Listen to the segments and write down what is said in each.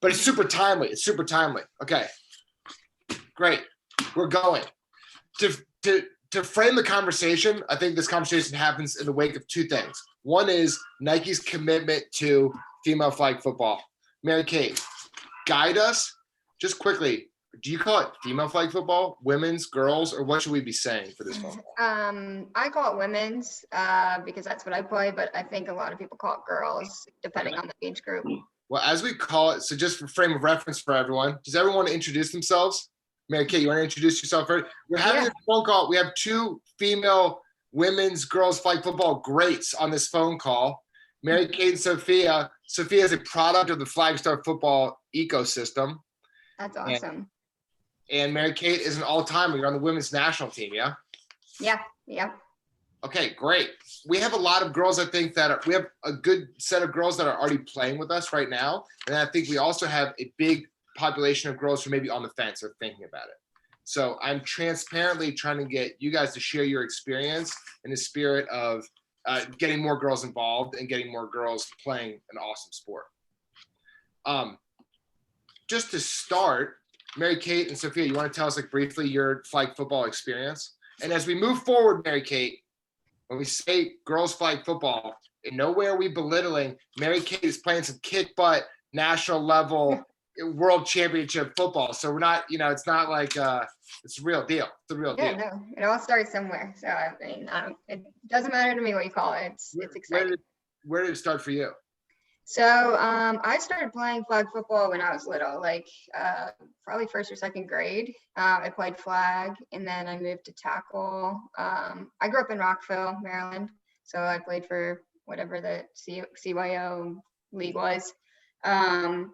But it's super timely. It's super timely. Okay, great. We're going. To frame the conversation, I think this conversation happens in the wake of two things. One is Nike's commitment to female flag football. Mary Kate, guide us just quickly. Do you call it female flag football, women's, girls, or what should we be saying for this phone call? I call it women's because that's what I play, but I think a lot of people call it girls, depending on the age group. Well, as we call it, so just for frame of reference for everyone, does everyone want to introduce themselves? Mary Kate, you want to introduce yourself first? We're having a phone call. We have two female women's girls flag football greats on this phone call. Mary Kate and Sofia. Sofia is a product of the Flagstar football ecosystem. That's awesome. And Mary Kate is an all-timer. You're on the women's national team, yeah? Yeah. Okay, great. We have a lot of girls, I think, we have a good set of girls that are already playing with us right now. And I think we also have a big population of girls who may be on the fence or thinking about it. So I'm transparently trying to get you guys to share your experience in the spirit of getting more girls involved and getting more girls playing an awesome sport. Just to start, Mary Kate and Sofia, you want to tell us briefly your flag football experience? And as we move forward, Mary Kate, when we say girls flag football, in no way are we belittling. Mary Kate is playing some kick butt national level world championship football. So we're not, it's not like it's a real deal. It's a real deal. No, it all starts somewhere. So I mean, it doesn't matter to me what you call it. It's exciting. Where did it start for you? So I started playing flag football when I was little, probably first or second grade. I played flag, and then I moved to tackle. I grew up in Rockville, Maryland, so I played for whatever the CYO league was. And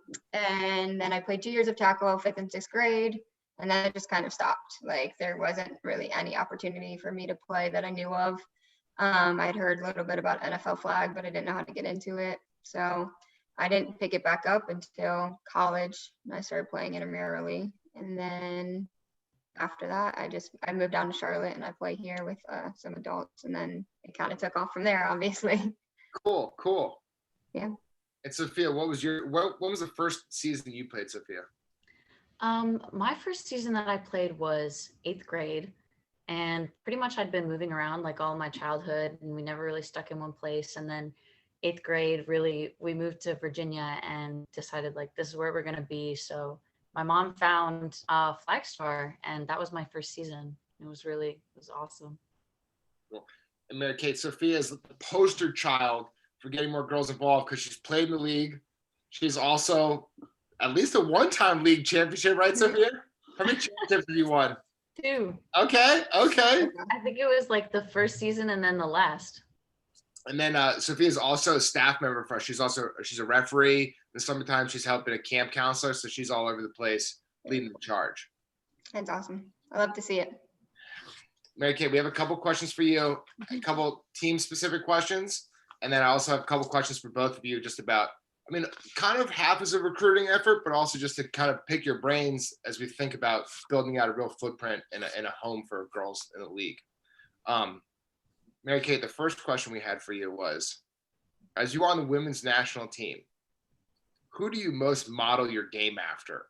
then I played 2 years of tackle, 5th and 6th grade, and then it just kind of stopped. There wasn't really any opportunity for me to play that I knew of. I'd heard a little bit about NFL flag, but I didn't know how to get into it. So I didn't pick it back up until college, and I started playing intramurally. And then after that, I moved down to Charlotte, and I play here with some adults, and then it kind of took off from there, obviously. Cool. Yeah. And Sofia, what was the first season you played, Sofia? My first season that I played was 8th grade, and pretty much I'd been moving around all my childhood, and we never really stuck in one place. And then 8th grade, really, we moved to Virginia and decided this is where we're going to be. So my mom found Flagstar, and that was my first season. It was awesome. Cool. And Mary Kate, Sofia is the poster child for getting more girls involved because she's played in the league. She's also at least a one-time league championship, right, Sofia? How many championships have you won? 2. Okay. I think it was the first season and then the last. And then Sofia is also a staff member for us. She's a referee. In the summertime, she's helping a camp counselor, so she's all over the place leading the charge. That's awesome. I love to see it. Mary Kate, we have a couple questions for you, a couple team-specific questions, and then I also have a couple questions for both of you just about, kind of half as a recruiting effort, but also just to kind of pick your brains as we think about building out a real footprint and a home for girls in the league. Mary Kate, the first question we had for you was, as you are on the women's national team, who do you most model your game after?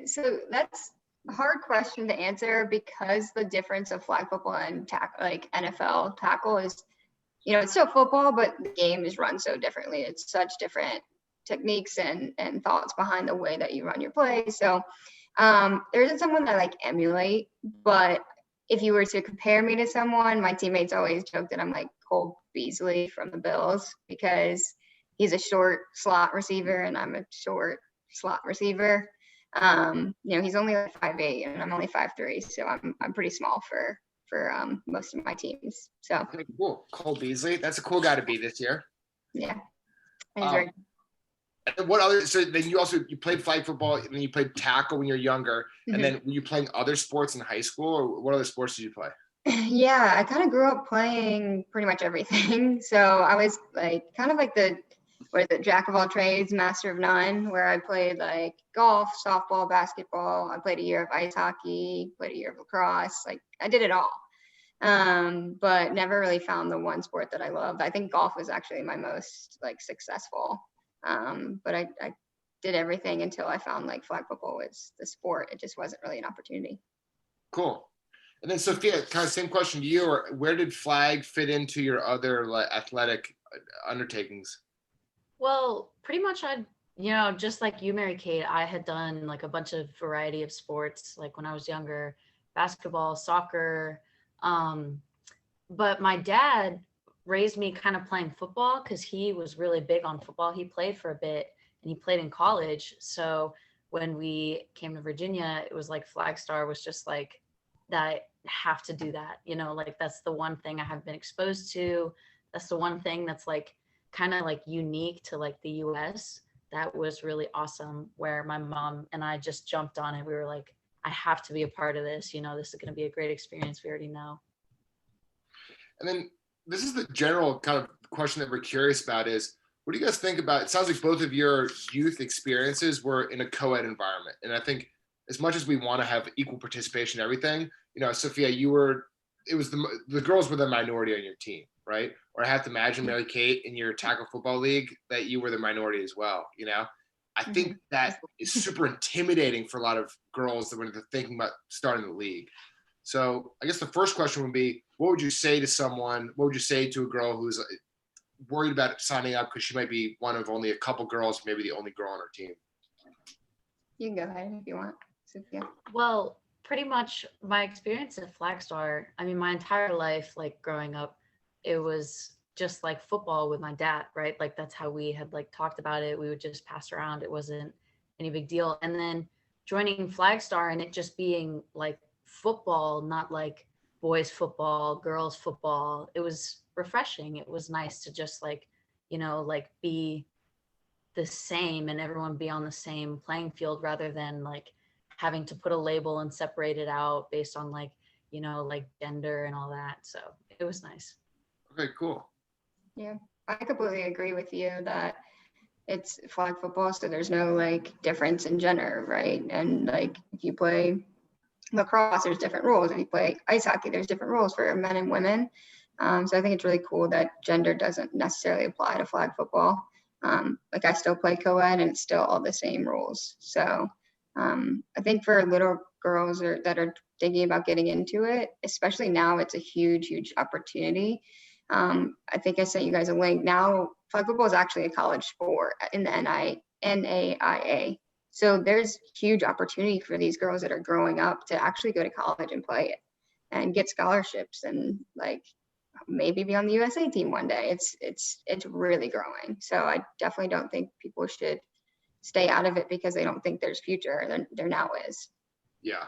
So that's a hard question to answer because the difference of flag football and NFL tackle is, it's still football, but the game is run so differently. It's such different techniques and thoughts behind the way that you run your play. So there isn't someone that I emulate, but if you were to compare me to someone, my teammates always joke that I'm like Cole Beasley from the Bills because he's a short slot receiver and I'm a short slot receiver. He's only 5'8" and I'm only 5'3", so I'm pretty small for most of my teams. So okay, cool. Cole Beasley, that's a cool guy to be this year. Yeah. He's very What other? So then you played flag football, and then you played tackle when you're younger, and then were you playing other sports in high school, or what other sports did you play? Yeah, I kind of grew up playing pretty much everything. So I was the jack of all trades, master of none, where I played golf, softball, basketball. I played a year of ice hockey, played a year of lacrosse. I did it all. But never really found the one sport that I loved. I think golf was actually my most successful. But I did everything until I found like flag football was the sport. It just wasn't really an opportunity. Cool. And then Sophia, kind of same question to you, or where did flag fit into your other athletic undertakings? Well, pretty much just like you, Mary Kate, I had done like a bunch of variety of sports, like when I was younger, basketball, soccer. Um, but my dad raised me kind of playing football because he was really big on football. He played for a bit and he played in college. So when we came to Virginia, it was like Flag Star was just like that. I have to do that, like that's the one thing I have been exposed to. That's the one thing that's like kind of like unique to like the US. That was really awesome, where my mom and I just jumped on it. We were like, I have to be a part of this. This is going to be a great experience. We already know. And then this is the general kind of question that we're curious about is, what do you guys think about, it sounds like both of your youth experiences were in a co-ed environment. And I think as much as we want to have equal participation in everything, Sophia, it was the girls were the minority on your team, right? Or I have to imagine, Mary Kate, in your tackle football league, that you were the minority as well, I think that is super intimidating for a lot of girls that when they're thinking about starting the league. So I guess the first question would be, what would you say to someone, what would you say to a girl who's worried about signing up because she might be one of only a couple girls, maybe the only girl on her team? You can go ahead if you want, Sophia. Well, pretty much my experience at Flagstar, I mean, my entire life, like growing up, it was just like football with my dad, right? Like that's how we had like talked about it. We would just pass around. It wasn't any big deal. And then joining Flagstar and it just being like football, not like boys football, girls football. It was refreshing. It was nice to just like, like be the same and everyone be on the same playing field rather than like having to put a label and separate it out based on like, like gender and all that. So it was nice. Okay, cool. Yeah, I completely agree with you that it's flag football, so there's no like difference in gender, right? And like if you play lacrosse, there's different rules. If you play ice hockey, there's different rules for men and women. So I think it's really cool that gender doesn't necessarily apply to flag football. Like I still play co-ed and it's still all the same rules. So I think for little girls that are thinking about getting into it, especially now, it's a huge, huge opportunity. I think I sent you guys a link. Now, flag football is actually a college sport in the NAIA. So there's huge opportunity for these girls that are growing up to actually go to college and play it and get scholarships and like maybe be on the USA team one day. It's really growing. So I definitely don't think people should stay out of it because they don't think there's future. There now is. Yeah.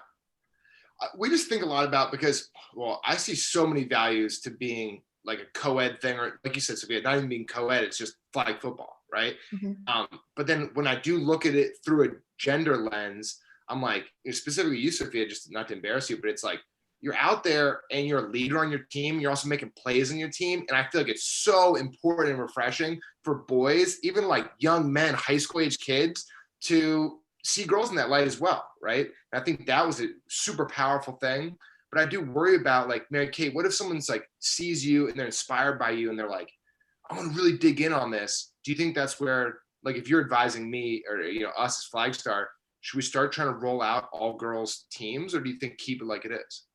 We just think a lot about, because, well, I see so many values to being like a co-ed thing, or like you said, Sophia, not even being co-ed, it's just flag football, right? Mm-hmm. But then when I do look at it through a gender lens, I'm like, specifically you, Sophia, just not to embarrass you, but it's like, you're out there and you're a leader on your team. You're also making plays on your team. And I feel like it's so important and refreshing for boys, even like young men, high school age kids, to see girls in that light as well, right? And I think that was a super powerful thing. But I do worry about, like, Mary Kate, what if someone's like sees you and they're inspired by you and they're like, I want to really dig in on this. Do you think that's where, like, if you're advising me or, us as Flagstar, should we start trying to roll out all girls teams, or do you think keep it like it is?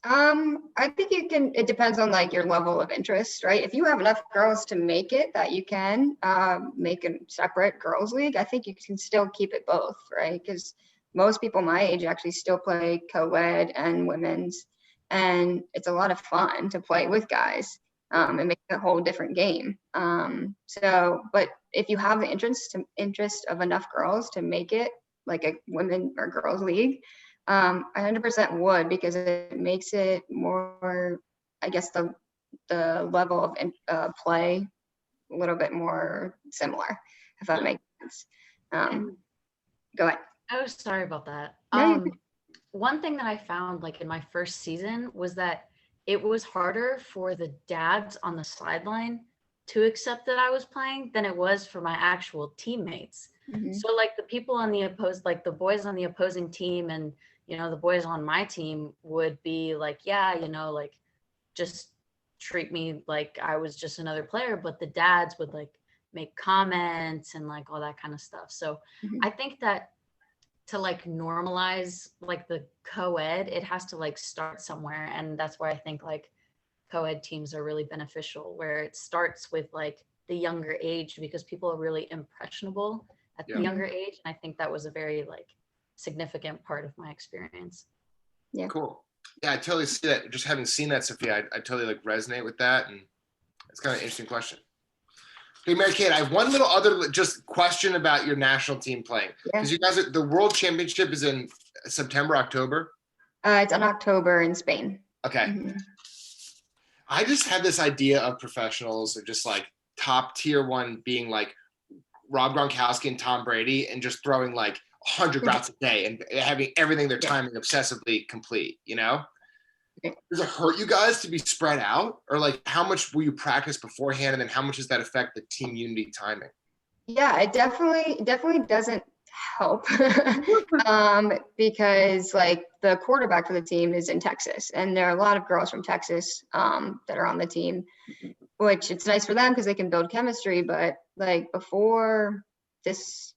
I think it depends on like your level of interest, right? If you have enough girls to make it that you can make a separate girls league, I think you can still keep it both, right? Because most people my age actually still play co-ed and women's, and it's a lot of fun to play with guys. It makes a whole different game. But if you have the interest of enough girls to make it like a women or girls league, I 100% would, because it makes it more, I guess, the level of play a little bit more similar, if that makes sense. Go ahead. Oh, sorry about that. No, one thing that I found like in my first season was that it was harder for the dads on the sideline to accept that I was playing than it was for my actual teammates. Mm-hmm. So like the people on the like the boys on the opposing team and the boys on my team would be like, yeah, like just treat me like I was just another player. But the dads would like make comments and like all that kind of stuff. So I think that to like normalize like the co-ed, it has to like start somewhere. And that's where I think like co-ed teams are really beneficial, where it starts with like the younger age, because people are really impressionable at the younger age. And I think that was a very like significant part of my experience. Yeah. Cool. Yeah, I totally see that. Just having seen that, Sophia, I totally like resonate with that. And it's kind of an interesting question. Hey, Mary Kate, I have one little other just question about your national team playing. Because you guys, the World Championship is in September, October? It's in October in Spain. Okay. I just had this idea of professionals or just like top tier one being like Rob Gronkowski and Tom Brady and just throwing like 100 routes a day and having everything their timing obsessively complete, you know? Does it hurt you guys to be spread out? Or like how much will you practice beforehand and then how much does that affect the team unity timing? Yeah, it definitely doesn't help because like the quarterback for the team is in Texas and there are a lot of girls from Texas that are on the team, which it's nice for them because they can build chemistry. But like before this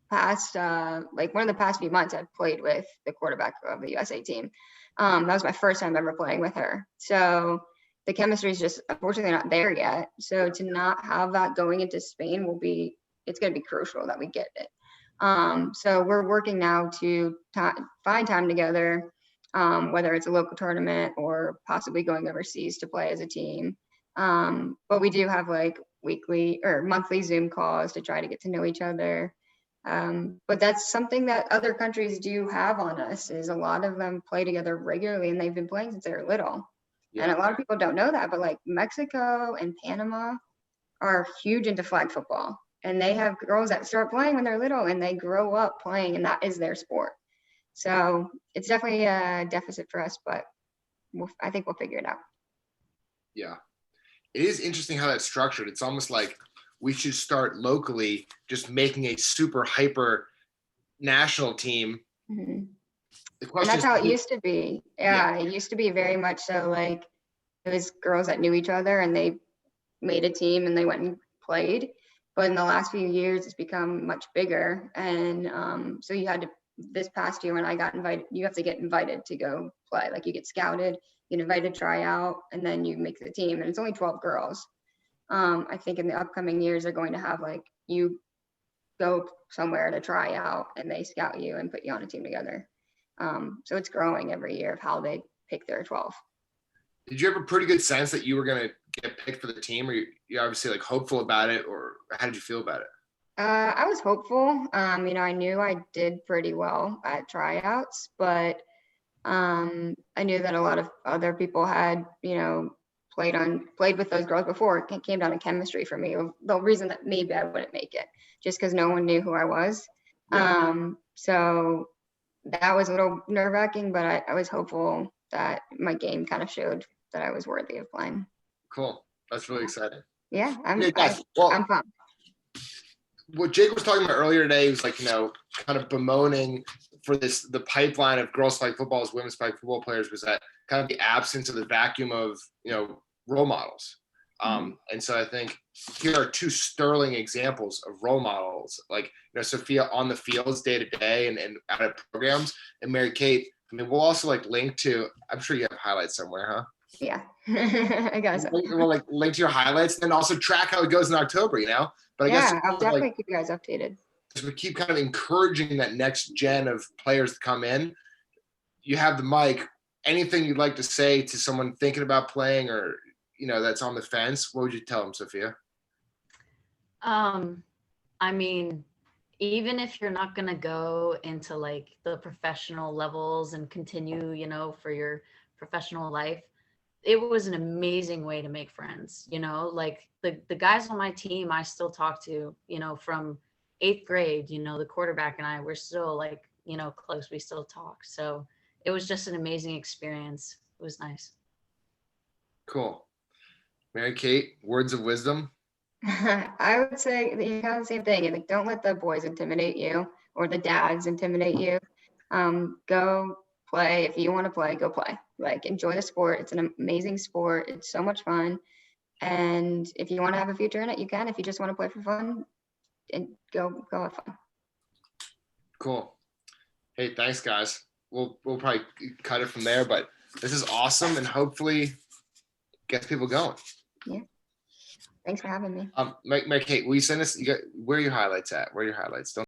past like one of the past few months, I've played with the quarterback of the USA team. That was my first time ever playing with her. So the chemistry is just unfortunately not there yet. So to not have that going into Spain it's going to be crucial that we get it. So we're working now to find time together, whether it's a local tournament or possibly going overseas to play as a team. But we do have like weekly or monthly Zoom calls to try to get to know each other. But that's something that other countries do have on us, is a lot of them play together regularly and they've been playing since they were little. And a lot of people don't know that, but like Mexico and Panama are huge into flag football. And they have girls that start playing when they're little and they grow up playing and that is their sport. So it's definitely a deficit for us, but I think we'll figure it out. Yeah. It is interesting how that's structured. It's almost like we should start locally just making a super hyper national team. And that's how it used to be. Yeah, it used to be very much so like it was girls that knew each other and they made a team and they went and played. But in the last few years, it's become much bigger. And so you had to, this past year when I got invited, you have to get invited to go play. Like you get scouted, you get invited to try out, and then you make the team. And it's only 12 girls. I think in the upcoming years, they're going to have like you go somewhere to try out and they scout you and put you on a team together. So it's growing every year of how they pick their 12. Did you have a pretty good sense that you were going to get picked for the team, or you obviously like hopeful about it, or how did you feel about it? I was hopeful. I knew I did pretty well at tryouts, but I knew that a lot of other people had, played with those girls before. It came down to chemistry for me. The reason that maybe I wouldn't make it, just because no one knew who I was. So that was a little nerve-wracking, but I was hopeful that my game kind of showed that I was worthy of playing. Cool. That's really exciting. Yeah, I'm pumped. What Jake was talking about earlier today was like, kind of bemoaning for the pipeline of girls flag football as women's flag football players was that kind of the absence of the vacuum of, role models. And so I think here are two sterling examples of role models, like, Sofia on the fields day to day and out of programs, and Mary Kate. I mean, we'll also like link to, I'm sure you have highlights somewhere, huh? Yeah, I guess. We'll like link to your highlights and also track how it goes in October, But I guess I'll definitely keep you guys updated. As we keep kind of encouraging that next gen of players to come in, you have the mic. Anything you'd like to say to someone thinking about playing or, that's on the fence, what would you tell them, Sophia? I mean, even if you're not going to go into like the professional levels and continue, for your professional life, it was an amazing way to make friends, like the guys on my team, I still talk to, from 8th grade, the quarterback and I, we're still like, close, we still talk. So it was just an amazing experience. It was nice. Cool. Mary Kate, words of wisdom. I would say you have the same thing. Like, don't let the boys intimidate you or the dads intimidate you. Go play. If you want to play, go play. Like, enjoy the sport. It's an amazing sport. It's so much fun. And if you want to have a future in it, you can. If you just want to play for fun, and go have fun. Cool. Hey, thanks guys. We'll probably cut it from there, but this is awesome and hopefully gets people going. Thanks for having me. Mary Kate, will you send us, where are your highlights at? Where are your highlights? Don't